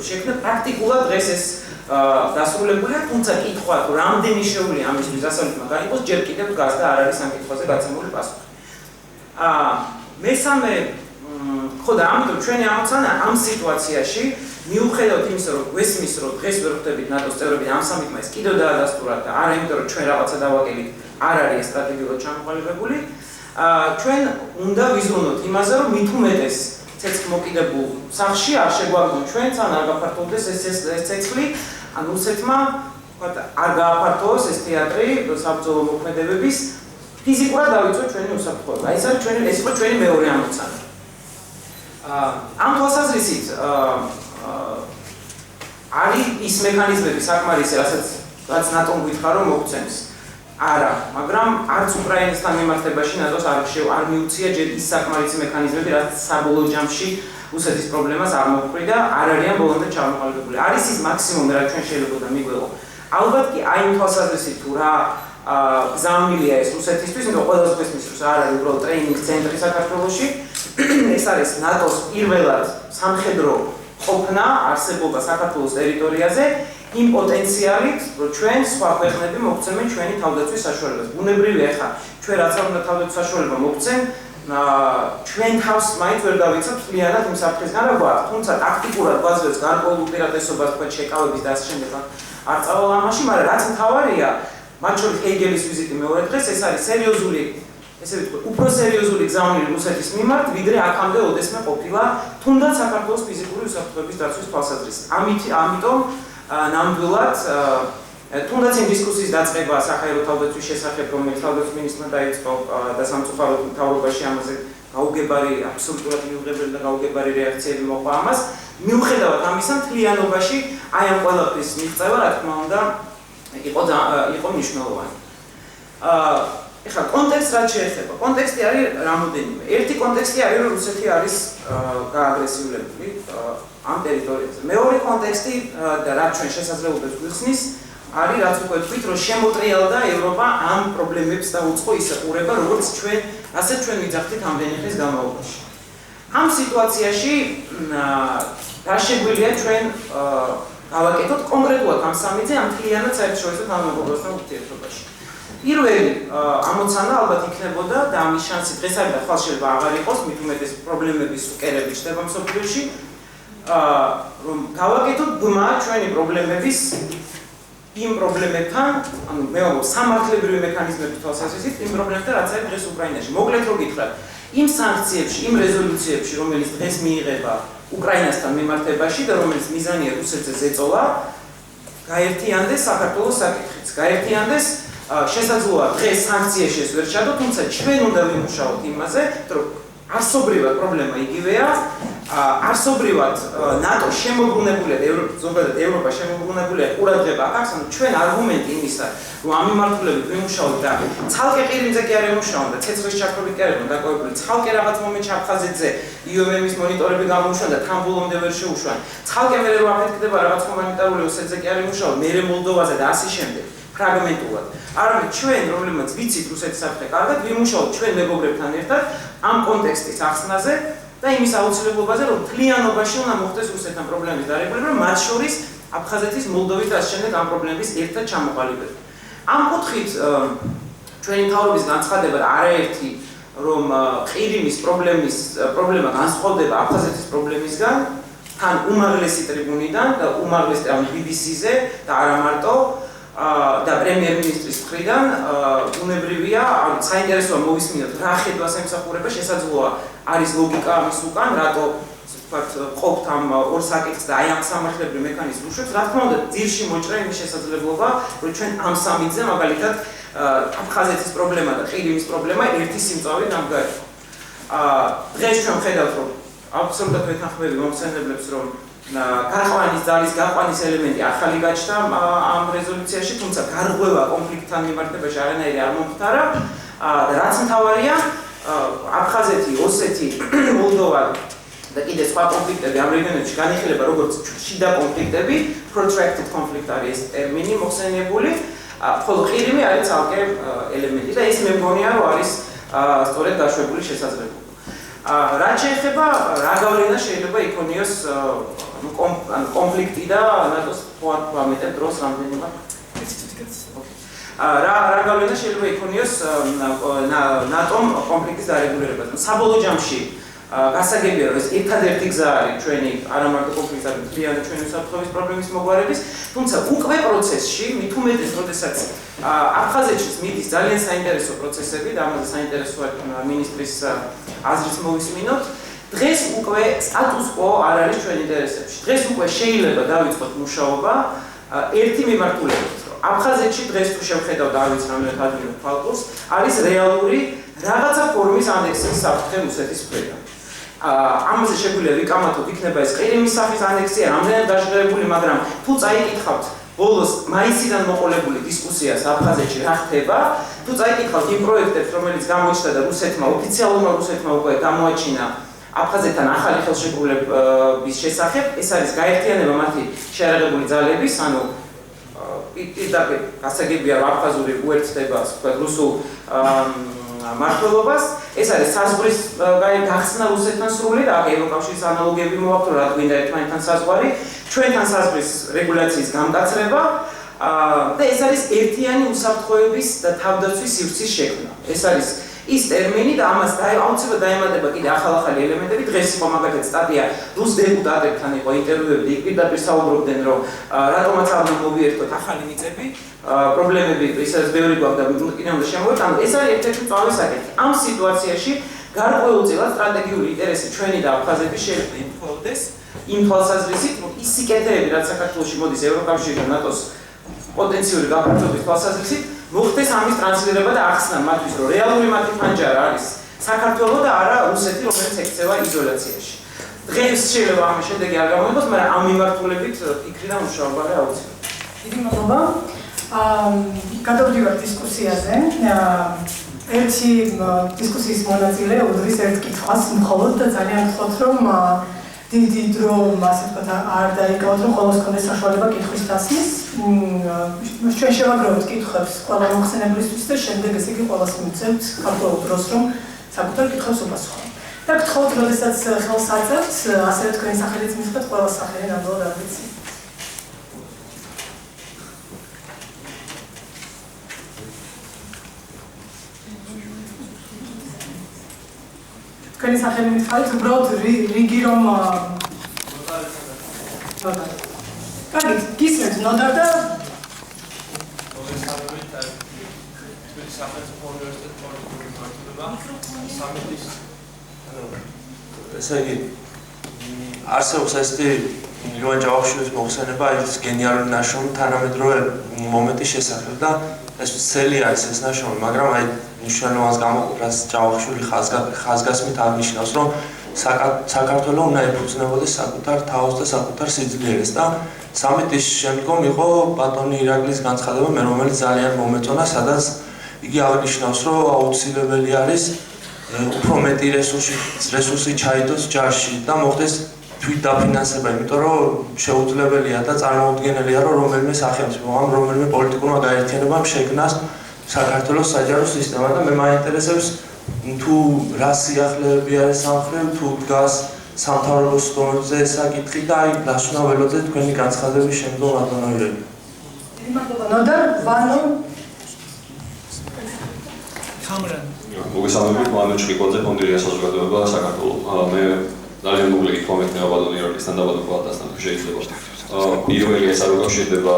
შექმნა პრაქტიკულად დღეს ეს დასრულებულია, თუმცა კითხვა თუ რამდენი შეუძლია ამისთვის დასავლეთმა გაიყოს, ჯერ კიდევ დგას და არ არის ამ კითხვაზე გაცემული პასუხი. მესამე ხოდა ამიტომ ჩვენი ამოცანა ამ სიტუაციაში მიუხედავად იმისა, რომ გვესმის, რომ დღეს ვერ ხვდებით ნატოს წევრები ამ სამითმა ეს კიდევ დაადასტურათ და არა იმიტომ, რომ ჩვენ რაღაცა დავაკელით, არ არის სტრატეგიულად ჩამოყალიბებული, ჩვენ უნდა ვიზრუნოთ იმაზე, რომ მით უმეტეს ცეცხლმოკიდებულ სახლში არ შეგვაგდონ ჩვენც, ან არ გაფართოვდეს ეს ცეცხლი, ან რუსეთმა არ გააფართოვოს ეს თეატრი საბრძოლო მოქმედებების ფიზიკურად დავიცვათ ჩვენი უსაფრთხოება. ეს არის ეს იყო ჩვენი მეორე ამოცანა. ამ თვალსაზრისით არის ის მექანიზმები საკმარისი, რაც ნატომ გითხრა რომ მოგცემს. არა, მაგრამ არც უკრაინასთან მიმართებაში ნატოს არ მიუწია ჯერ ის საკმარისი მექანიზმები, რაც საბოლოო ჯამში რუსეთის პრობლემას არ მოჰყრი და არ არიან ბოლომდე ჩამოყალიბებული. არის ის მაქსიმუმი, რაც ჩვენ შეიძლება მიგვეღო. ალბათ კი აი იმ თვალსაზრისით თუ რა გზავნილია ეს რუსეთისთვის, იმიტომ ყველას გვესმის, რომ არ არის უბრალოდ ტრეინინგ ცენტრი საქართველოში. ეს არის ნატოს პირველად სამხედრო ყოფნა, არსებობა საქართველოს ტერიტორიაზე, იმ პოტენციალით, რომ ჩვენ სხვა ქვეყნები მოგცემენ ჩვენი თავდაცვის საშუალებას. ბუნებრივია ხა, ჩვენ რაც არ უნდა თავდაცვის საშუალება მოგცემ, ჩვენ თავს მაინც ვერ დავიცავთ მთლიანად იმ საფრთხესგან რა გვაქვს. თუმცა ტაქტიკურად გვაძლევს გარკვეულ უპირატესობას თქვა შეკავების და ასე შემდეგ არ წავალ ამაში, მაგრამ რაც მთავარია, მათ შორის ჰეგელის ვიზიტი მეორე დღეს, ეს არის სერიოზული, ესე ვთქვი, უფრო სერიოზული გზავნილი რუსეთის მიმართ, ვიდრე აქამდე ოდესმე ყოფილა, თუნდაც საქართველოს ფიზიკური უსაფრთხოების დაცვის თვალსაზრისით. ამიტომ ნამდვილად თუნდაც იმ დისკუსიის დაწყება საჰაერო თავდაცვის შესახებ, რომელიც თავდაცვის მინისტრმა დაიწყო და სამწუხაროდ მთავრობაში ამაზე გაუგებარი, აბსოლუტურად მიუღებელი და გაუგებარი რეაქციები მოყვა ამას. მიუხედავად ამისა, მთლიანობაში აი ამ ყველაფრის მიღწევა, რა თქმა უნდა, იყო მნიშვნელოვანი. ეხლა კონტექსტს რაც შეეხება, კონტექსტი არის რამოდენიმე. ერთი კონტექსტი არის, რომ რუსეთი არის გააგრესიულებული ამ ტერიტორიაზე. მეორე კონტექსტი და რაც ჩვენ შესაძლებლობას გვიხსნის, არის რაც უკვე თქვით, რომ შემოტრიალდა ევროპა ამ პრობლემებს და უცხო ისე ყურება, როგორც ჩვენ, ასეთ ჩვენ ვიძახდით ამდენი ხნის განმავლობაში. ამ სიტუაციაში რა შეგვიძლია ჩვენ გავაკეთოთ კონკრეტულად ამ სამიზე ამ მთლიანად საერთაშორისო თანამეგობრობასთან ურთიერთობაში. პირველი ამოცანა ალბათ იქნებოდა და ამის შანსი დღეს არის და ხვალ შეიძლება აღარ იყოს, მით უმეტეს პრობლემების უკერები ჩნდება მსოფლიოში, რომ გავაკეთოთ ბმა ჩვენი პრობლემების იმ პრობლემებთან, ანუ მე ვამბობ სამართლებრივი მექანიზმების თვალსაზრისით, იმ პრობლემებთან, რაც არის დღეს უკრაინაში. მოკლედ რო გითხრათ, იმ სანქციებში, იმ რეზოლუციებში, რომელიც დღეს მიიღება უკრაინასთან მიმართებაში და რომელიც მიზანია რუსეთზე ზეწოლა, გაერთიანდეს საქართველოს საკითხიც. გაერთიანდეს შესაძლოა დღეს სანქციაში ეს ვერ ჩადო, თუმცა ჩვენ უნდა ვიმუშაოთ იმაზე, რომ არსობრივად პრობლემა იგივეა, არსობრივად ნატო შემოbrunებულია, ზოგადად ევროპა შემოbrunებულია ყურადღება აქვს, ანუ ჩვენ არგუმენტი იმისა, რომ ამ მიმართულებით ვიმუშაოთ და ცალკე ყირიმზე კი არ ემუშაონ და ცეცხლის ჩაქრობით კი არ იყო დაკავებული, ცალკე რაღაც მომენტში აფხაზეთზე IOM-ის მონიტორები გამოვშვან და თან ბოლომდე ვერ შეუშვან. ცალკე მე რომ აფეთქდება რაღაც ჰუმანიტარული ოსეთზე კი არ ემუშაო, მერე მოლდოვაზე და ასე შემდეგ. ფრაგმენტულად. არამედ ჩვენ, რომელმაც ვიცით რუსეთის საფრთხე კარგად, ვიმუშაოთ ჩვენ მეგობრებთან ერთად ამ კონტექსტის ახსნაზე და იმის აუცილებლობაზე, რომ მთლიანობაში უნდა მოხდეს რუსეთთან პრობლემის დარეგულირება, მათ შორის აფხაზეთის, მოლდოვის და ასე შემდეგ ამ პრობლემების ერთად ჩამოყალიბება. ამ კუთხით ჩვენი მთავრობის განცხადება არაერთი, რომ ყირიმის პრობლემა განსხვავდება აფხაზეთის პრობლემისგან, თან უმაღლესი ტრიბუნიდან და უმაღლესი BBC-ზე და არა მარტო და პრემიერ-მინისტრის მხრიდან ბუნებრივია, საინტერესოა მოვისმინოთ რა ხედვას ემსახურება, შესაძლოა არის ლოგიკა ამის უკან, რატო ვთქვათ ყოფთ ამ ორ საკითხს და აი ამ სამართლებრივ მექანიზმს უშვებს, რა თქმა უნდა ძირში მოჭრა იმის შესაძლებლობა, რომ ჩვენ ამ სამითზე მაგალითად აფხაზეთის პრობლემა და ყირიმის პრობლემა ერთი სიმწავრი დამგარიყო. დღეს ჩვენ ვხედავთ, რომ აბსოლუტურად ვეთანხმები მომხსენებლებს, რომ გაყვანის ძალის გაყვანის ელემენტი ახალი გაჩნდა ამ რეზოლუციაში, თუმცა გარღვევა კონფლიქტთან მიმართებაში არანაირი არ მომხდარა და რაც მთავარია, აფხაზეთი, ოსეთი, მოლდოვა და კიდე სხვა კონფლიქტები ამ რეგიონებში განიხილება როგორც შიდა კონფლიქტები, protracted conflict არის ეს ტერმინი მოხსენიებული, ხოლო ყირიმი არის ცალკე ელემენტი და ეს მე მგონია, რომ არის სწორედ დაშვებული შესაძლებლობა. რაც შეეხება რა გავლენა შეიძლება იქონიოს კონფლიქტი და ნატოს პოანტამეტად დროს რამდენიმე რა გავლენა შეიძლება იქონიოს ნატომ კონფლიქტის დარეგულირებაზე. საბოლოო ჯამში გასაგებია რომ ეს ერთადერთი გზა არის ჩვენი არა მარტო კონფლიქტის, არამედ მთლიანი ჩვენი უსაფრთხოების პრობლემის მოგვარების, თუმცა უკვე პროცესში მით უმეტეს, როდესაც აფხაზეთშიც მიდის ძალიან საინტერესო პროცესები და ამაზე საინტერესოა მინისტრის აზრიც მოვისმინოთ. დღეს უკვე სტატუს კვო არ არის ჩვენ ინტერესებში. დღეს უკვე შეიძლება დავიწყოთ მუშაობა ერთი მიმართულებით. აფხაზეთში დღეს თუ შევხედავთ არ ვიცი რამდენად ადგილობ ფალკურს, არის რეალური რაღაცა ფორმის ანექსიის საფრთხე რუსეთის მხრიდან. ამაზე შეგვიძლია ვიკამათოთ, იქნება ეს ყირიმის სახის ანექსია, რამდენად დაშორებული, მაგრამ თუ წაიკითხავთ ბოლოს მაისიდან მოყოლებული დისკუსიას აფხაზეთში რა ხდება, თუ წაიკითხავთ იმ პროექტებს, რომელიც გამოჩნდა და რუსეთმა ოფიციალურმა რუსეთმა უკვე გამოაჩინა აფხაზეთთან ახალი ხელშეკრულების შესახებ, ეს არის გაერთიანება მათი შეარაღებული ძალების, ანუ პირდაპირ გასაგებია რომ აფხაზური უერთდება რუსულ მართლობას, ეს არის საზღვრის გახსნა რუსეთთან სრული და ევროკავშირის ანალოგიები მოვაქვთ, რა გვინდა ერთმანეთთან საზღვარი, ჩვენთან საზღვრის რეგულაციის გამკაცრება და ეს არის ერთიანი უსაფრთხოების და თავდაცვის სივრცის შექმნა. ეს არის ის ტერმინი და ამას აუცილებლად დაემატება კიდე ახალ-ახალი ელემენტები. დღეს იყო მაგალითად სტატია რუს დეპუტატებთან იყო ინტერვიუები, იქ პირდაპირ საუბრობდნენ, რომ რატომაც არ მოვიერთოთ ახალი მიწები, პრობლემები ისედაც ბევრი გვაქვს და კიდევ უნდა შემოვიდეთ. ანუ ეს არის ერთ-ერთი მწვავე საკითხი. ამ სიტუაციაში გარკვეულწილად სტრატეგიული ინტერესი ჩვენი და აფხაზეთის შეიძლება იმხოლოდეს იმ თვალსაზრისით, რომ ის სიკეთეები, რაც საქართველოში მოდის ევროკავშირი და ნატოს პოტენციური გაფართოების თვალსაზრისით, მოხდეს ამის ტრანსლირება და ახსნა მათთვის, რომ რეალური მათი ფანჯარა არის საქართველო და არა რუსეთი, რომელიც ექცევა იზოლაციაში. დღეს შეიძლება ამის შედეგი არ გამოიღოს, მაგრამ ამ მიმართულებით ფიქრი და მუშაობა არის აუცილებელი. დიდი მადლობა. გადავდივართ დისკუსიაზე. ერთი დისკუსიის მონაწილე უდრის ერთ კითხვას მხოლოდ და ძალიან ვთქვათ, რომ დიდი დრო, ასე ვთქვათ, არ დაიკავოთ, რომ ყოველს კონდეს საშუალება კითხვის დასმის. ჩვენ შევაგროვებთ კითხვებს ყველა მოხსენებლისთვის და შემდეგ ესე იგი ყველას მივცემთ ქართულ დროს, რომ საკუთარ კითხვებს უპასუხო. და გთხოვთ, როდესაც ხელს აწევთ, ასევე თქვენი სახელიც მისხდეთ, ყველა სახელი ნამდვილად არ ვიცი. თქვენი სახელი მითხრით, უბრალოდ რიგი რომ კარგი, გისმენთ ნოდარ და ესე იგი არსებობს ესეთი ლევან ჯავახიშვილის მოხსენება ის გენიალური ნაშრომი თანამედროვე მომენტის შესახებ და ეს ცელი არის ეს ნაშრომი, მაგრამ აი მნიშვნელოვანს გამოყურას ჯავახიშვილი ხაზგასმით აღნიშნავს, რომ საქართველო უნდა ეფუძნებოდეს საკუთარ თავს და საკუთარ სიძლიერეს და სამიტის შემდგომ იყო ბატონი ირაკლის განცხადება, რომელიც ძალიან მომეწონა, სადაც იგი აღნიშნავს, რომ აუცილებელი არის უფრო მეტი რესურსი ჩაიდოს ჯარში და მოხდეს თვითდაფინანსება, იმიტომ რომ შეუძლებელია და წარმოუდგენელია, რომ რომელიმე სახელმწიფომ, რომელიმე პოლიტიკურმა გაერთიანებამ შექმნას საქართველოს საჯარო სისტემა და მე მაინტერესებს თუ რა სიახლეები არის სამხრეთ, თუ დგას სამთავრობო სტომებზე ეს საკითხი და აი რას უნდა ველოდეთ თქვენი განცხადების შემდგომ ბატონოირები. დიდი მადლობა. ნოდარ ვანო კამერა. მოგესალმებით, მანუჩ ყიკვაძე, ფონდირია საზოგადოება საქართველო. მე ძალიან მოკლე კითხვა მექნება ბატონ ირაკლისთან და ბატონ პალატასთან თუ შეიძლება. პირველი ეს არ უკავშირდება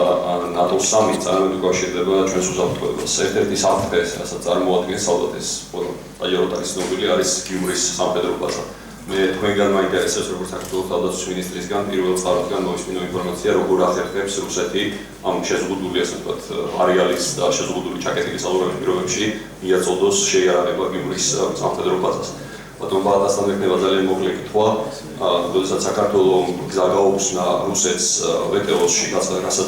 ნატოს სამიტს, არამედ უკავშირდება ჩვენს უსაფრთხოებას. ერთ-ერთი საფრთხე, რასაც წარმოადგენს ალბათ ეს აჯეროთ არის ცნობილი, არის გიუმრის სამხედრო ბაზა. მე თქვენგან მაინტერესებს, როგორც საქართველოს თავდაცვის მინისტრისგან პირველ წყაროდან მოვისმინო ინფორმაცია, როგორ ახერხებს რუსეთი ამ შეზღუდული, ასე ვთქვათ, არეალის და შეზღუდული ჩაკეტილი საზღვრების პირობებში მიაწოდოს შეიარაღება გიუმრის სამხედრო ბაზას. Potom პალატასთან მექნება ძალიან მოკლე კითხვა, როდესაც საქართველოს გზა გაუხსნა რუსეთს ვეტეოსში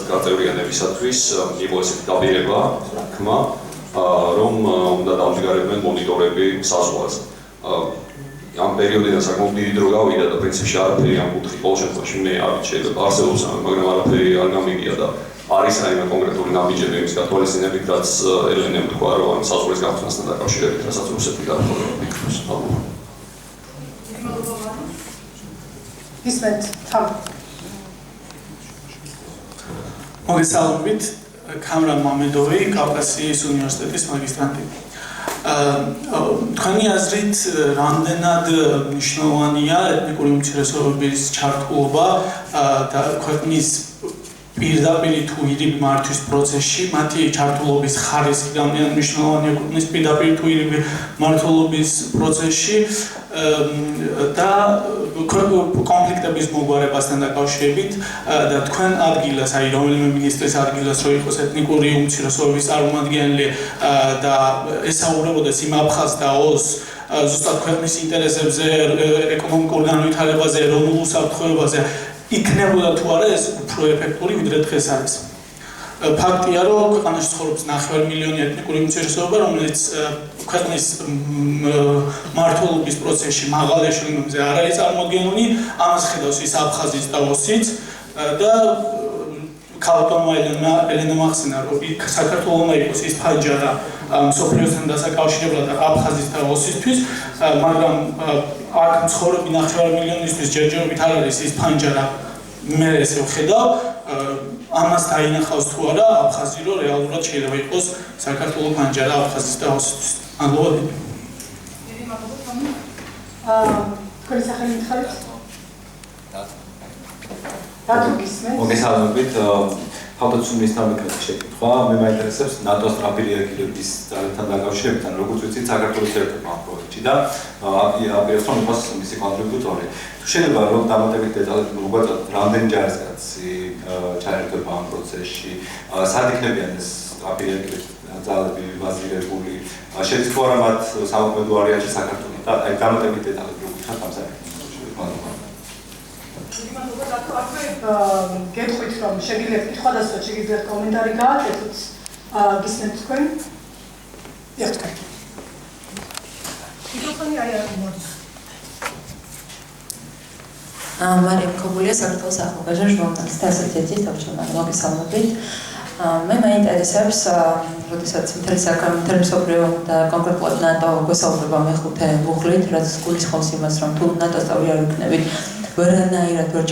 გაწევრიანებისათვის, იყო ესეთი დაპირება, თქმა, რომ უნდა დავჯგარებდნენ მონიტორები საზღვარზე. ამ პერიოდიდან საკმაოდ დიდი დრო გავიდა და პრინციპში არაფერი ამ კუთხით ყოველ შემთხვევაში მე არ შეიძლება არსებობს, მაგრამ არაფერი არ გამიგია და არის რაიმე კონკრეტული ნაბიჯები იმის გათვალისწინებით, რაც ელენემ თქვა, რომ ამ საზღვრის გახსნასთან დაკავშირებით, რასაც რუსეთი დაახლოებით იქნებს. ისმენთ თან. მოგესალმებით, კამრან მამედოვი, კავკასიის უნივერსიტეტის მაგისტრანტი. თქვენი აზრით, რამდენად მნიშვნელოვანია ეთნიკური უმცირესობების ჩართულობა და ქვეყნის პირდაპირ თუ ირიბ მართვის პროცესში, მათი ჩართულობის ხარისხი რამდენად მნიშვნელოვანია ქვეყნის პირდაპირ თუ ირიბ მმართველობის პროცესში და კონფლიქტების მოგვარებასთან დაკავშირებით და თქვენ ადგილას, აი რომელიმე მინისტრის ადგილას რო იყოს ეთნიკური უმცირესობების წარმომადგენელი და ესაუბრებოდეს იმ აფხაზ და ოს ზუსტად ქვეყნის ინტერესებზე, ეკონომიკურ განვითარებაზე, ეროვნულ უსაფრთხოებაზე იქნებოდა თუ არა ეს უფრო ეფექტური ვიდრე დღეს არის. ფაქტია, რომ ქვეყანაში ცხოვრობს 9 მილიონი ეთნიკური უმცირესობა, რომელიც ქვეყნის მმართველობის პროცესში მაღალ ეშელონებზე არ არის წარმოდგენილი, ამას ხედავს ის აფხაზის და ოსიც და ქალბატონმა ელენა მახსენა, რომ საქართველოსმა იყოს ის ფანჯარა მსოფლიოსთან დასაკავშირებლად აფხაზის და ოსისთვის, მაგრამ აქ მცხოვრები 9 მილიონისთვის ჯერჯერობით არ არის ის ფანჯარა, მე ესე ვხედავ, ამას დაინახავს თუ არა აფხაზი, რომ რეალურად შეიძლება იყოს საქართველოს ფანჯარა აფხაზის და ოსისთვის. მადლობა. დიდი მადლობა. თქვენი სახელი მითხარით? დათო გისმენთ? მოგესალმებით. თავდაცვის მინისტრის შეკითხვა, მე მაინტერესებს ნატოს სტრატეგიების ძალებთან დაკავშირებით, ან როგორც ვიცით, საქართველოს ერთ-ერთი პროექტი და აპირებს რომ იყოს მისი კონტრიბუტორი. თუ შეიძლება რომ დამატებით დეტალები მოგვაწოდოთ, რამდენი ჯარისკაცი ჩაერთვება ამ პროცესში, სად იქნებიან ეს სტრატეგიების ძალები ბაზირებული, შედის თუ არა მათ სამოქმედო არეალში საქართველოს და აი დამატებით დეტალები ვუხსნათ ამ საკითხში. გეტყვით რომ შეგიძლიათ კითხვა დასვათ, შეგიძლიათ კომენტარი გააკეთოთ, გისმენთ თქვენ? დიახ, თქვენ. მიკროფონი აი არ მოდის. მარიამ ქობულია, საქართველოს ახალგაზრდა ჟურნალისტთა ასოციაციის თავმჯდომარე. მოგესალმებით. მე მაინტერესებს, როდესაც მთელი მსოფლიო და კონკრეტულად ნატო გვესაუბრება მეხუთე მუხლით, რაც გულისხმობს იმას, რომ თუ ნატოს წევრი არ ვიქნებით, ვერანაირად ვერ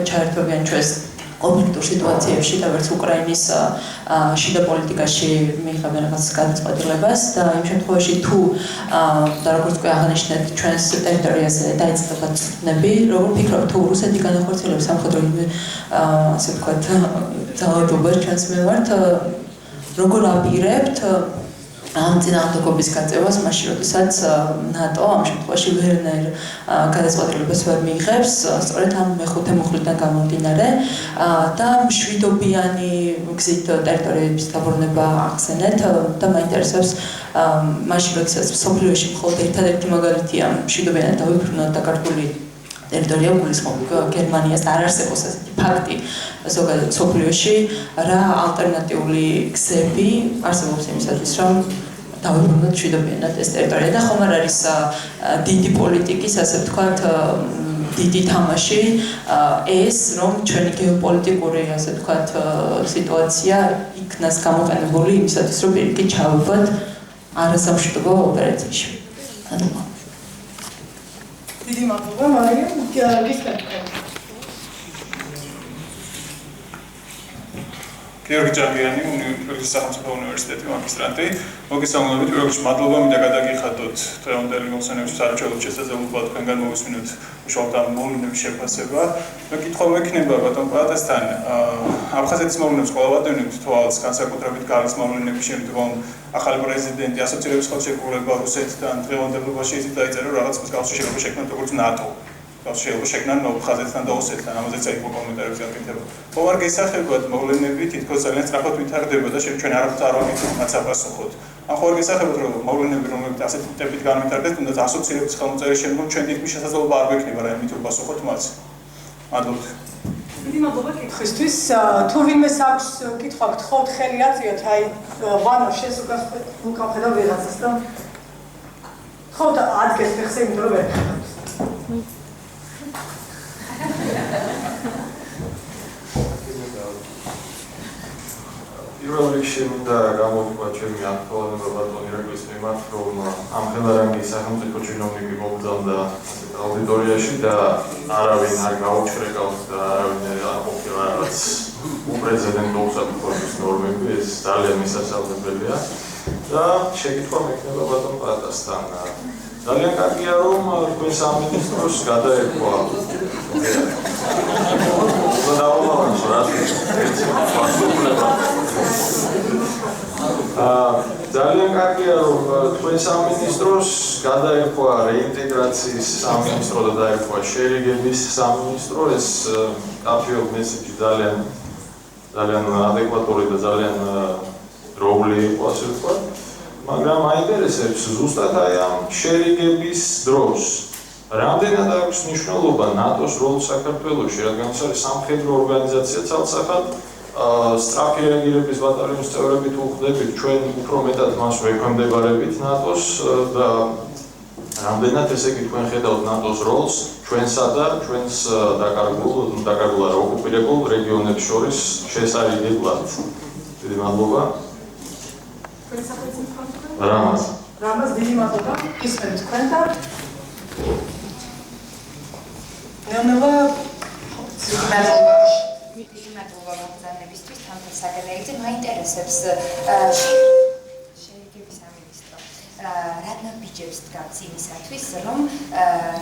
ჩაერთვებიან ჩვენს კონფლიქტურ სიტუაციებში და ვერც უკრაინის შიდა პოლიტიკაში მიიღებენ რაღაც გადაწყვეტილებას და იმ შემთხვევაში თუ და როგორც კი აღნიშნეთ ჩვენს ტერიტორიაზე დაიწყება ცნები, როგორ ფიქრობთ თუ რუსეთი განახორციელებს სამხედრო ასე ვთქვათ ძალადობას ჩვენს მიმართ, როგორ აპირებთ ამ წინააღმდეგობის გაწევას მაშინ, როდესაც ნატო ამ შემთხვევაში ვერანაირ გადაწყვეტილებას ვერ მიიღებს, სწორედ ამ მეხუთე მუხლიდან გამომდინარე და მშვიდობიანი გზით ტერიტორიების დაბრუნება ახსენეთ და მაინტერესებს მაშინ, როდესაც მსოფლიოში მხოლოდ ერთადერთი მაგალითია მშვიდობიანად დავიბრუნოთ და ქართული ტერიტორია გულისხმობ გერმანიას არ არსებობს ასეთი ფაქტი ზოგადად მსოფლიოში, რა ალტერნატიული გზები არსებობს იმისათვის, რომ დავიბრუნოთ მშვიდობიანად ეს ტერიტორია და ხომ არ არის დიდი პოლიტიკის, ასე ვთქვათ, დიდი თამაში ეს, რომ ჩვენი გეოპოლიტიკური, ასე ვთქვათ, სიტუაცია იქნას გამოყენებული იმისათვის, რომ პირიქით ჩავებოთ არასამშვიდობო ოპერაციაში. დიდი მადლობა, მარიამ, გისმენთ. გიორგი ჯანგიანი, უნივერსიტეტის სახელმწიფო უნივერსიტეტის მაგისტრანტი. მოგესალმებით, პირველში მადლობა მინდა გადაგიხადოთ დღევანდელი მოხსენების სარჩელოდ შესაძლებლობა თქვენგან მოვისმინოთ უშუალოდ ამ მოვლენების შეფასება. მე კითხვა მექნება ბატონ პატასთან, აფხაზეთის მოვლენებს ყველა ვადევნებთ თვალს, განსაკუთრებით გალის მოვლენების შემდგომ ახალი პრეზიდენტი ასოცირების ხელშეკრულება რუსეთთან დღევანდელობაში ისიც დაიწერა რაღაც მსგავსი შეიძლება შექმნათ როგორც ნატო. შეიძლება შექმნან აფხაზეთთან და ოსეთთან, ამაზეც აი კომენტარებზე აკეთებ. ხო არ გესახებათ მოვლენები თითქოს ძალიან სწრაფად ვითარდება და ჩვენ არ აღწარვით მათ საპასუხოდ. ან ხო არ გესახებათ რომ მოვლენები რომლებიც ასეთ ტიპით განვითარდეს, თუნდაც ასოცირების ხელმოწერის შემდგომ ჩვენ თითქმის შესაძლებლობა არ გვექნება რა იმით უპასუხოთ მას. მადლობთ. დიდი მადლობა კითხვისთვის. თუ ვინმეს აქვს კითხვა, გთხოვთ ხელი აწიოთ, აი ვანო შენს უკავხედავ ვიღაცას და გთხოვთ ადგენს ფეხზე, იმიტომ რომ ვერ ხედავთ. პირველ რიგში მინდა გამოვიყვა ჩემი აქტუალობა ბატონ ირაკლის მიმართ, რომ ამ ხელარანგი სახელმწიფო чиновники მოგზავნდა აუდიტორიაში და არავინ არ გაუჩრეკავს და არავინ არ ყოფილა რაღაც უპრეცედენტო უსაფრთხოების ნორმები, ეს ძალიან მისასალმებელია და შეკითხვა მექნება ბატონ პატასთან. ძალიან კარგია, რომ თქვენ სამინისტროს გადაერქვა ძალიან კარგია, რომ თქვენ სამინისტროს გადაერქვა რეინტეგრაციის სამინისტრო და დაერქვა შერიგების სამინისტრო. ეს კაფეო მესიჯი ძალიან ადეკვატური და ძალიან დროული იყო, ასე ვთქვათ. მაგრამ მაინტერესებს ზუსტად აი ამ შერიგების დროს რამდენად აქვს მნიშვნელობა ნატოს როლს საქართველოში, რადგან ეს არის სამხედრო ორგანიზაცია ცალსახად, სწრაფი რეაგირების ბატალიონის წევრები თუ ხდებით, ჩვენ უფრო მეტად მას ვექვემდებარებით ნატოს და რამდენად ესე იგი თქვენ ხედავთ ნატოს როლს ჩვენსა და ჩვენს დაკარგულ არა ოკუპირებულ რეგიონებს შორის შესარიგებლად. დიდი მადლობა. რამაზ დიდი მადლობა. ისმენთ თქვენ და ნელა დიდი მადლობა მოგზაურებისთვის თამთა საგარეიძე მაინტერესებს შერიგების სამინისტრო რა ნაბიჯებს დგას იმისათვის რომ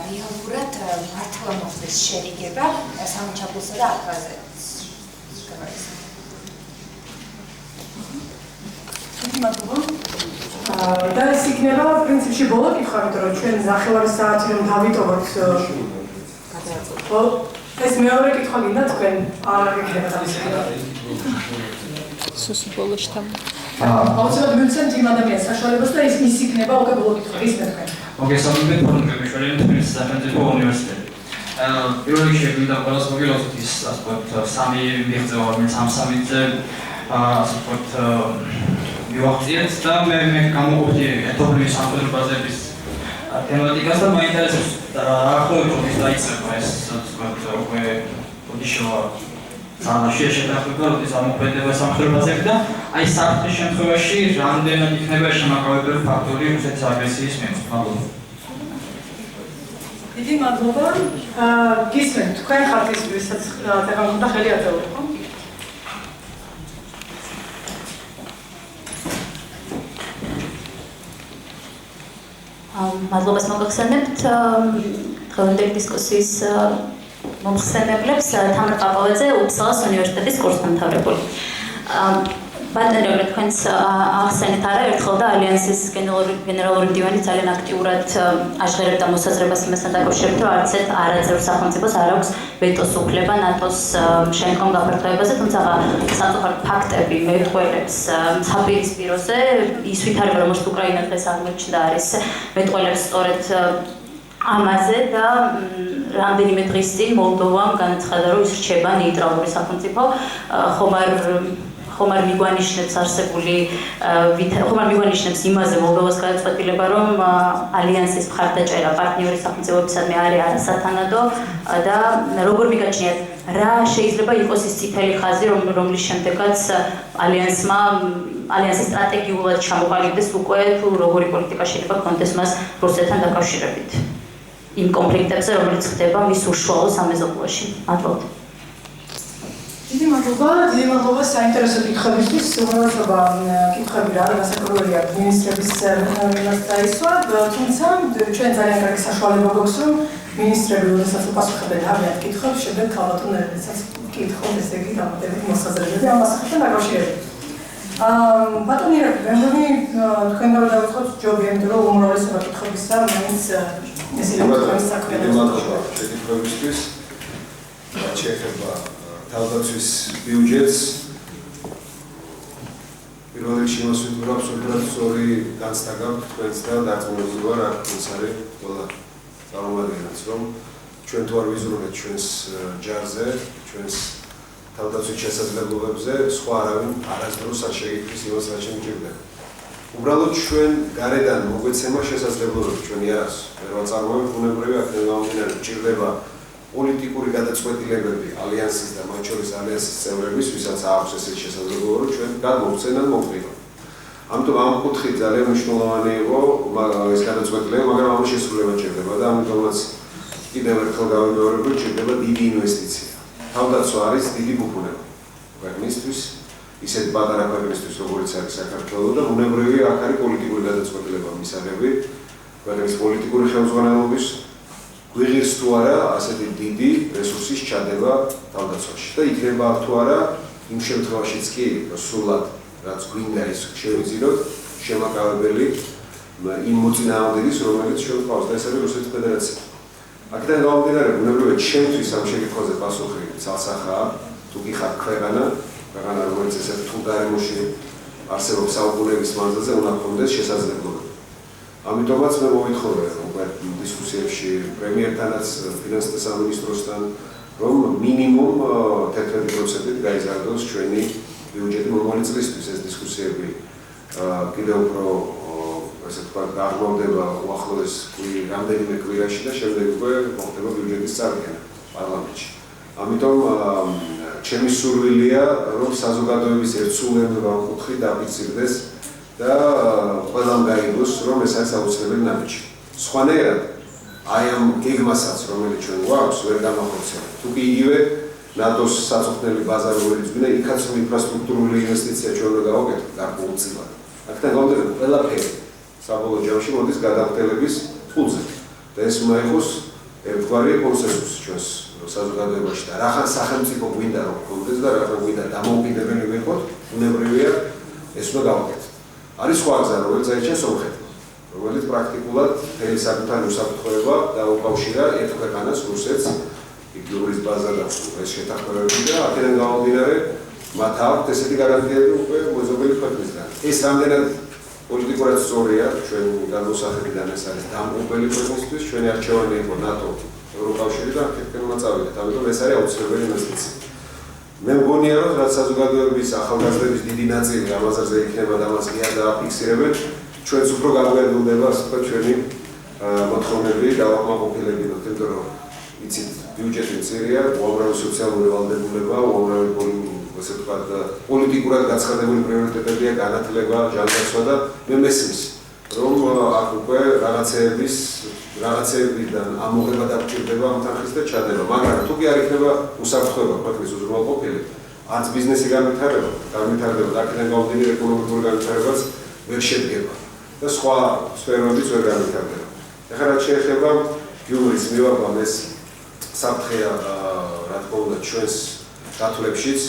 რეალურად მართლა მოხდეს შერიგება სამოჩაბლოსა და აფხაზეთს დიდი მადლობა. და ეს იქნება პრინციპში ბოლო კითხვა, იმიტომ რომ ჩვენ ნახევარი საათი რომ დავიტოვოთ ეს მეორე კითხვა გინდა თქვენ არ გიქნება თავისუფლება. სუსი ბოლოში თამ. აუცილებლად მივცემთ იმ ადამიანს საშუალებას და ის იქნება უკვე ბოლო კითხვა ის თქვენ. მოგესალმებით ფორმები მშვენიერი თბილისის სახელმწიფო უნივერსიტეტი. პირველ რიგში მინდა ყველას მოგილოცოთ ის ასე ვთქვათ სამი მიღწევა რომელიც ამ სამიზე ასე ვთქვათ მივახციეთ და მე გამოვხდი ეთობრივი სამხედრო ბაზების თემატიკას და მაინტერესებს ახლობით ის დაიწყება ეს ვთქვათ უკვე ოდიშოა სანაშია შეთანხმება როდის ამოქმედება სამხედრო ბაზები და აი საფრთხის შემთხვევაში რამდენად იქნება შემაკავებელი ფაქტორი რუსეთის აგრესიის მიმართ. მადლობა. დიდი მადლობა. გისმენთ თქვენ ხართ ის ვისაც დაგამხდა ხელი აწეული, ხო? მადლობას მოგახსენებთ დღევანდელი დისკუსიის მომხსენებლებს თამარ ყაყავაძე უფსალას უნივერსიტეტის კურსდამთავრებული. ბატონო თქვენს ახსენეთ არა ერთხელ და ალიანსის გენერალური მდივანი ძალიან აქტიურად აჟღერებდა მოსაზრებას იმასთან დაკავშირებით, რომ არც ერთ არაძევრ სახელმწიფოს არ აქვს ვეტოს უფლება ნატოს შემდგომ გაფართოებაზე, თუმცა საკუთარ ფაქტები მეტყველებს საპირისპიროზე ის ვითარება, რომელიც უკრაინა დღეს აღმოჩნდა არის მეტყველებს სწორედ ამაზე და რამდენიმე დღის წინ მოლდოვამ განაცხადა, რომ ის რჩება ნეიტრალური სახელმწიფო, ხომ არ მიგვანიშნებს არსებული ხომ არ მიგვანიშნებს იმაზე მოლდოვას გადაწყვეტილება, რომ ალიანსის მხარდაჭერა პარტნიორი სახელმწიფოებისადმი არის არასათანადო და როგორ მიგაჩნიათ რა შეიძლება იყოს ის წითელი ხაზი, რომლის შემდეგაც ალიანსის სტრატეგიულად ჩამოყალიბდეს უკვე თუ როგორი პოლიტიკა შეიძლება ჰქონდეს მას რუსეთთან დაკავშირებით იმ კონფლიქტებზე, რომელიც ხდება მის უშუალო სამეზობლოში. მადლობა. დიდი მადლობა საინტერესო კითხვებისთვის. უმრავლესობა კითხვები რა განსაკუთრებია მინისტრების მიმართ დაისვა, თუმცა ჩვენ ძალიან კარგი საშუალება გვაქვს, რომ მინისტრები როდესაც უპასუხებენ ამათ კითხვებს, შემდეგ ქალბატონებსაც კითხოთ, ესე იგი დამატებით მოსაზრებები ამ ასახებთან დაკავშირებით. ბატონო ირაკლი, მე მგონი თქვენ დავიწყოთ ჯობია, იმიტომ რომ უმრავლესობა კითხვებისა მაინც ეს იყო თქვენი საქმე. დიდი მადლობა შეკითხვებისთვის. რაც შეეხება თავდაცვის ბიუჯეტს პირველ რიგში იმას ვიტყვრობ, რომ სწორი განცდა გაქვთ თქვენს და დაწმუნებული ვარ, ეს არის ყველა წარმომადგენელს, რომ ჩვენ თუ არ ვიზრუნებთ ჩვენს ჯარზე, ჩვენს თავდაცვის შესაძლებლობებზე, სხვა არავინ არასდროს არ შეიკითხვის იმას, რაც შემიძლია. უბრალოდ ჩვენ გარედან მოგვეცემა შესაძლებლობები ჩვენი არას. მე რა წარმოებით ბუნებრივი აქ გამომდინარე ჭირდება პოლიტიკური გადაწყვეტილებები ალიანსის და მათ შორის ალიანსის წევრების, ვისაც აქვს ესეთი შესაძლებლობა, რომ ჩვენ გადმოვცენ ან მოვყიდოთ. ამიტომ ამ კუთხით ძალიან მნიშვნელოვანი იყო ეს გადაწყვეტილება, მაგრამ ამ შესრულება ჭირდება და ამიტომაც კიდევ ერთხელ გავიმეორებ, რომ ჭირდება დიდი ინვესტიცია. თავდაცვა არის დიდი ბუბონება ქვეყნისთვის, ისეთი პატარა ქვეყნისთვის, როგორც არის საქართველო და ბუნებრივია აქ არის პოლიტიკური გადაწყვეტილება მისაღები, ქვეყნის პოლიტიკური ხელმძღვანელობის გვიღირს თუ არა ასეთი დიდი რესურსის ჩადება თავდაცვაში და იქნება აქ თუ არა იმ შემთხვევაშიც კი სრულად რაც გვინდა ის შევიძინოთ შემაკავებელი იმ მოწინააღმდეგის, რომელიც ჩვენ გვყავს და ეს არის რუსეთის ფედერაცია. აქედან გამომდინარე, ბუნებრივია ჩემთვის ამ შეკითხვაზე პასუხი ცალსახაა, თუ კი ხარ ქვეყანა, რომელიც ესეთ რთულ გარემოში არსებობს საუკუნეების მანძილზე, უნდა გქონდეს შესაძლებლობა. ამიტომაც მე მოვითხოვე დისკუსიებში პრემიერთანაც, ფინანსთა სამინისტროსთან, რომ მინიმუმ 11%-ით გაიზარდოს ჩვენი ბიუჯეტი მომავალი წლისთვის. ეს დისკუსიები კიდევ უფრო ასე ვთქვათ, გაღრმავდება უახლოეს რამდენიმე კვირაში და შემდეგ უკვე მოხდება ბიუჯეტის წარდგენა პარლამენტში. ამიტომ ჩემი სურვილია, რომ საზოგადოების ერთსულიანობა ამ კუთხით დაფიქსირდეს და ყველამ გაიგოს, რომ ეს არის აუცილებელი ნაბიჯი. სხვანაირად, აი ამ გეგმასაც, რომელიც ჩვენ გვაქვს, ვერ გამახორციელებთ. თუ კი იგივე ნატოს საწვრთნელი ბაზა რომელიც გვინდა, იქაც ინფრასტრუქტურული ინვესტიცია ჩვენ უნდა გავაკეთოთ გარკვეულწილად. აქედან გამომდინარე, ყველაფერი საბოლოო ჯამში მოდის გადაღწევების ფულზე. და ეს უნდა იყოს ერთგვარი კონსენსუსი ჩვენს საზოგადოებაში და რახან სახელმწიფო გვინდა რომ გქონდეს და რახან გვინდა დამოუკიდებელი ვიყოთ, ბუნებრივია ეს უნდა გავაკეთოთ. არის სხვა გზა, რომელიც აიჩენს სომხეთმა, რომელიც პრაქტიკულად მთელი საკუთარი უსაფრთხოება დაუკავშირა ერთ ქვეყანას, რუსეთს, იგივრის ბაზა და ეს შეთანხმებები და აქედან გამომდინარე, მათ აქვთ ესეთი გარანტიები უკვე მეზობელი ქვეყნისგან. ეს რამდენად პოლიტიკურად სწორია, ჩვენ განმოსახედიდან ეს არის დამპყრობელი ქვეყნისთვის, ჩვენი არჩევანი იყო ნატო, ევროკავშირი და აქედან წავიდეთ. ამიტომ ეს არის აუცილებელი ინვესტიცია. მე მგონია, რომ რაც საზოგადოების ახალგაზრდების დიდი ნაწილი ამ აზრზე იქნება და მას კი არ დააფიქსირებენ, ჩვენც უფრო გაგვერდდება, ასე ვთქვათ, ჩვენი მოთხოვნები დავაკმაყოფილებინოთ, იმიტომ რომ იცით, ბიუჯეტი მცირეა, უამრავი სოციალური ვალდებულება, უამრავი ასე ვთქვათ, პოლიტიკურად გაცხადებული პრიორიტეტებია, განათლება, ჯანდაცვა და მე მესმის, რომ აქ უკვე რაღაცეებიდან ამოღება დაგჭირდება ამ თანხის და ჩადება, მაგრამ თუ კი არ იქნება უსაფრთხოება ქვეყნის უზრუნველყოფილი, არც ბიზნესი განვითარდება და აქედან გამომდინარე ეკონომიკური განვითარებაც ვერ შედგება და სხვა სფეროებიც ვერ განვითარდება. ახლა რაც შეეხება გიუმრის მივაყვა ეს საფრთხეა, რა თქმა უნდა, ჩვენს დათვლებშიც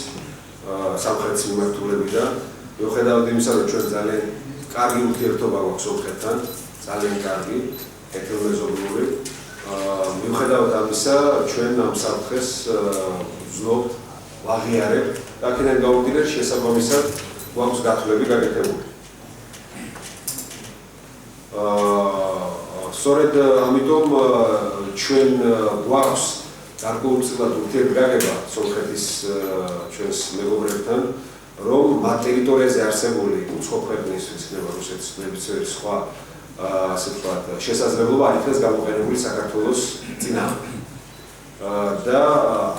სამხრეთის მიმართულებიდან, მიუხედავად იმისა, რომ ჩვენ ძალიან კარგი ურთიერთობა გვაქვს სომხეთთან, ძალიან კარგი, ეთნომეზობლური. მიუხედავად ამისა, ჩვენ ამ საფრთხეს ვზნობთ, ვაღიარებთ და აქედან გამომდინარე შესაბამისად გვაქვს გათვლები გაკეთებული. სწორედ ამიტომ ჩვენ გვაქვს გარკვეულწილად ურთიერთგაგება სომხეთის ჩვენს მეგობრებთან, რომ მათ ტერიტორიაზე არსებული უცხო ქვეყნისთვის, იქნება რუსეთის, ნებისმიერი სხვა ასე ვთქვათ, შესაძლებლობა არ იქნას გამოყენებული საქართველოს წინააღმდეგ. და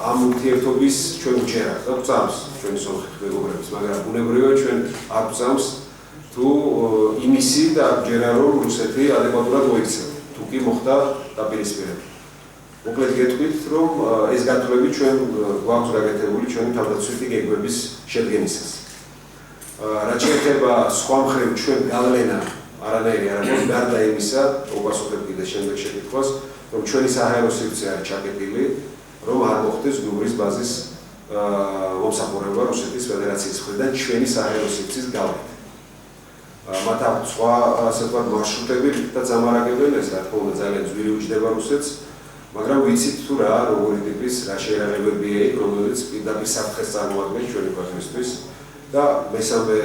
ამ ურთიერთობის ჩვენ ვჯერათ და გვწამს ჩვენი სომხეთის მეგობრებს, მაგრამ ბუნებრივია ჩვენ არ გვწამს თუ იმისი და ჯერა რომ რუსეთი ადეკვატურად მოიქცევა, თუ კი მოხდა დაპირისპირება. მოკლედ გეტყვით, რომ ეს გათვლები ჩვენ გვაქვს გაკეთებული ჩვენი თავდაცვითი გეგმების შედგენისას. რაც შეეხება სხვა მხრივ ჩვენ გავლენა არანაირი არ აქვს გარდა იმისა, უპასუხებ კიდე შემდეგ შეკითხვას, რომ ჩვენი საჰაერო სივრცე არის ჩაკეტილი, რომ არ მოხდეს გიუმრის ბაზის მომსახურება რუსეთის ფედერაციის მხრიდან ჩვენი საჰაერო სივრცის გავლენით. მათ აქვს სხვა ასე ვთქვათ მარშრუტები, რითაც ამარაგებენ ეს, რა თქმა უნდა, ძალიან ძვირი უჯდება რუსეთს, მაგრამ ვიცით თუ რა, როგორი ტიპის რა შეერაღებებია იქ, რომელიც პირდაპირ საფრთხეს წარმოადგენს ჩვენი ქვეყნისთვის და მესამე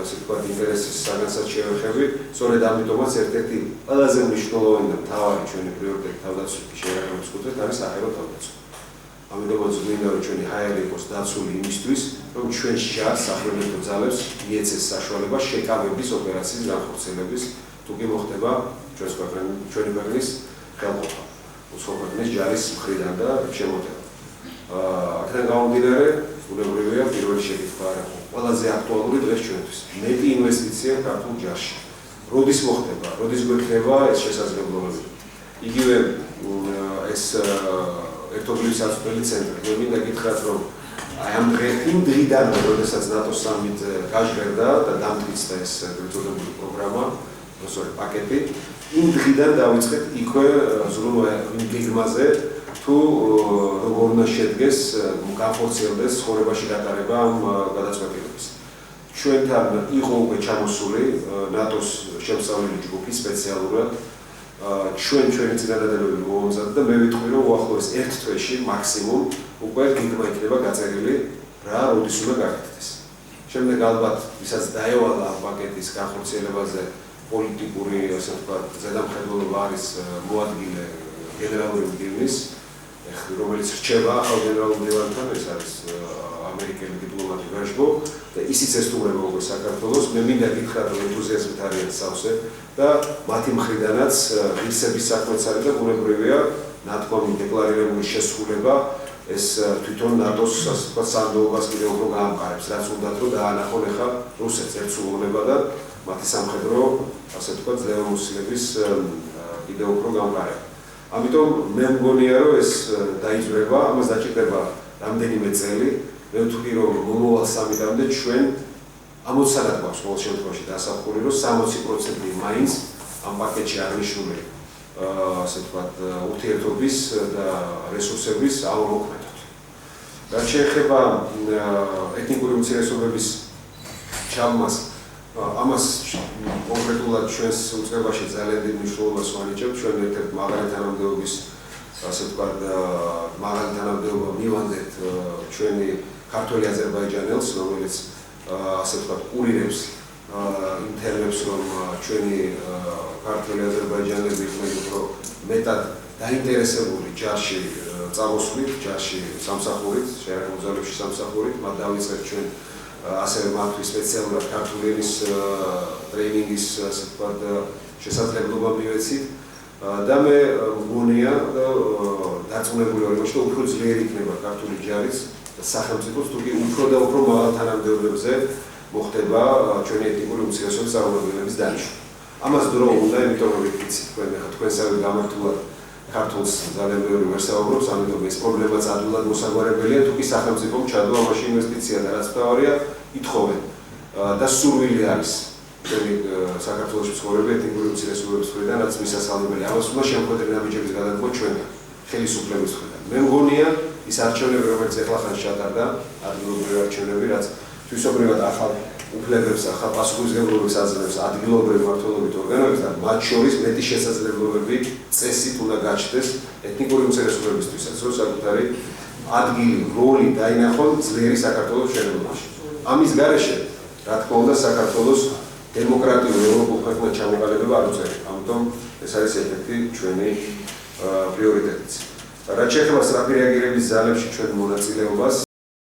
ასე ვთქვათ ინტერესის საგანსაც შევეხები, სწორედ ამიტომაც ერთ-ერთი ყველაზე მნიშვნელოვანი და მთავარი ჩვენი პრიორიტეტი თავდაცვითი შეერაღების კუთხით არის საჰაერო თავდაცვა. ამიტომაც გვინდა რომ ჩვენი ჰაერი იყოს დაცული იმისთვის, რომ ჩვენ შარს საფრთხებო ძალებს მიეცეს საშუალება შეკავების ოპერაციის განხორციელების, თუ კი მოხდება ჩვენი ქვეყნის ხელყოფა. უცხოქვეყნის ჯარის მხრიდან და შემოდება. აქედან გამომდინარე, უნებრივია პირველი შეკითხვა არა ხო, ყველაზე აქტუალური დღეს ჩვენთვის. მეტი ინვესტიცია ქართულ ჯარში. როდის მოხდება, როდის გვექნება ეს შესაძლებლობები? იგივე ეს ერთობლივი საცვლელი ცენტრი. მე მინდა გითხრათ, რომ ამ დღიდან, როდესაც ნატოს სამიტი გაჟღერდა და დამტკიცდა ეს გრძელებული პროგრამა, პაკეტი, იმ დღიდან დავიწყეთ იქვე ზრუნვა გეგმაზე, თუ როგორ უნდა შედგეს, განხორციელდეს ცხოვრებაში გატარება ამ გადაწყვეტილების. ჩვენთან იყო უკვე ჩამოსული ნატოს შემსწავლელი ჯგუფი სპეციალურად. ჩვენი წინადადებები მოვამზადეთ და მე ვიტყვი, რომ უახლოეს ერთ თვეში მაქსიმუმ უკვე გეგმა იქნება გაწერილი, რა როდის უნდა გაკეთდეს. შემდეგ ალბათ, ვისაც დაევალა ამ პაკეტის განხორციელებაზე პოლიტიკური, ასე ვთქვათ, ზედამხედველობა არის მოადგილე გენერალური მდივნის, რომელიც რჩება ახალ გენერალურ მდივანთან, ეს არის ამერიკელი დიპლომატი ვეშბო და ისიც ესტუმრება უკვე საქართველოს. მე მინდა გითხრათ, რომ ენთუზიაზმით არიან სავსე და მათი მხრიდანაც ღირსების საქმეც არის და ბუნებრივია ნათქვამი დეკლარირებული შესრულება ეს თვითონ ნატოს ასე ვთქვათ სანდოობას კიდევ უფრო გაამყარებს, რაც უნდათ რომ დაანახონ ახლა რუსეთს ერთსულოვნება და მათი სამხედრო ასე ვთქვათ ძლევამოსილების კიდევ უფრო გამყარება. ამიტომ მე მგონია რომ ეს დაიძვრება, ამას დაჭირდება რამდენიმე წელი. მე ვთქვი რომ მომავალ სამიტამდე ჩვენ ამოცანად გვაქვს ყოველ შემთხვევაში დასახული რომ 60% მაინც ამ პაკეტში აღნიშნული ასე ვთქვათ ურთიერთობის და რესურსების ავმოქმედოთ. რაც შეეხება ეთნიკური უმცირესობების ჩაბმას, ამას კონკრეტულად ჩვენს უწყებაში ძალიან დიდ მნიშვნელობას ვანიჭებთ. ჩვენ ერთ-ერთ მაღალი თანამდებობის ასე ვთქვათ მაღალი თანამდებობა მივანდეთ ჩვენი ქართველი აზერბაიჯანელს, რომელიც ასე ვთქვათ კურირებს ინტერვიუებს, რომ ჩვენი ქართველი აზერბაიჯანელები იყვნენ უფრო მეტად დაინტერესებული ჯარში წამოსვლით, ჯარში სამსახურით, შეერაგებულ ძალებში სამსახურით. მათ დავიწყეთ ჩვენ ასევე მათთვის სპეციალურად ქართული ენის ტრეინინგის ასე ვთქვათ შესაძლებლობა მივეცით და მე მგონია დარწმუნებული ვარ, რომ უფრო ძლიერი იქნება ქართული ჯარიც სახელმწიფოს თუ კი უფრო და უფრო მაღალ თანამდებობებზე მოხდება ჩვენი ეთნიკური უმცირესობის წარმომადგენლების დანიშვნა. ამას დრო უნდა, იმიტომ რომ ვიცით თქვენსავე გამართულად ქართულს ძალიან ბევრი ვერ საუბრობს, ამიტომ ეს პრობლემაც ადვილად მოსაგვარებელია, თუ კი სახელმწიფომ ჩადო ამაში ინვესტიცია და რაც მთავარია, ითხოვენ და სურვილი არის ჩვენი საქართველოს ცხოვრება ეთნიკური უმცირესობების მხრიდან, რაც მისასალმებელია. ამას უნდა შემოქმედებით ნაბიჯების გადადგმა ჩვენთან, ხელისუფლების მხრიდან. მე მგონია ის არჩევნები, რომელიც ახლახანს ჩატარდა, ადგილობრივი არჩევნები, რაც თვისობრივად ახალ უფლებებს, ახალ პასუხისმგებლობებს აძლევს ადგილობრივი მმართველობით ორგანოებს და მათ შორის მეტი შესაძლებლობები წესით უნდა გაჩნდეს ეთნიკური უმცირესობებისთვისაც, რომ საკუთარი ადგილი, როლი დაინახონ ძლიერი საქართველოს მშენებლობაში. ამის გარეშე, რა თქმა უნდა, საქართველოს დემოკრატიულ ევროპულ ქვეყნად ჩამოყალიბება არ უწევია. ამიტომ ეს არის ერთ-ერთი ჩვენი პრიორიტეტიც. რაც შეეხება სწრაფი რეაგირების ძალებში ჩვენ მონაწილეობას